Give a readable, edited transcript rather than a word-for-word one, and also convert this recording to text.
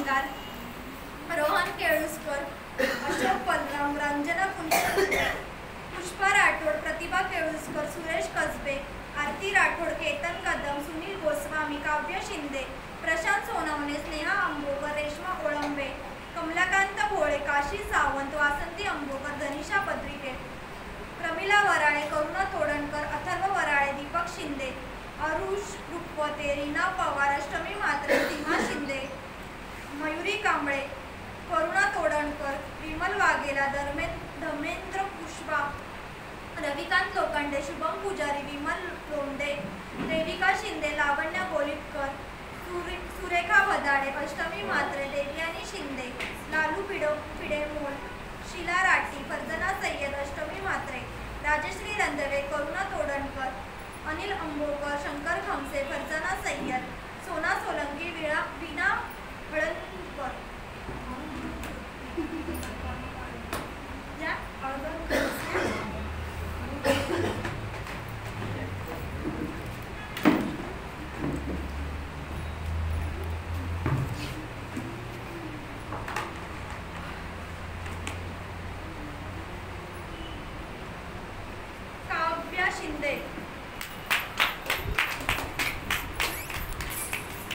पगार, रोहन केळुसकर, अशोक पल्लम, रंजना कुंटे, पुष्पा राठोड, प्रतिभा केळुसकर, सुरेश कसबे, आरती राठोड, केतन कदम, सुनील गोस्वामी, काव्य शिंदे, प्रशांत सोनवणे, स्नेहा अंबोकर, रेश्मा ओळंबे, कमलाकांत भोळे, काशी सावंत, वासंती अंबोकर, धनिषा पत्रिके, प्रमिला वराळे, करुणा तोडणकर, अथर्व वराळे, दीपक शिंदे, अरुष रुपवते, रीना पवार, अष्टमी म्हात्रे, सीमा शिंदे, मयुरी कांबळे, करुणा तोडणकर, विमल वाघेला, धर्मेंद्र पुष्पा, रविकांत लोखंडे, शुभम पुजारी, विमल लोंढे, देविका शिंदे, लावण्या गोलिपकर, सुरेखा भदाडे, अष्टमी म्हात्रे, देवयानी शिंदे, लालू पिडेमोल, शीला राठी, फरजना सय्यद, अष्टमी म्हात्रे, राजश्री रंधवे, करुणा तोडणकर, अनिल अंबोकर, शंकर खमसे, फरजना सय्यद, सोना सोलंकी, वीणा हळणकर, काव्या शिंदे.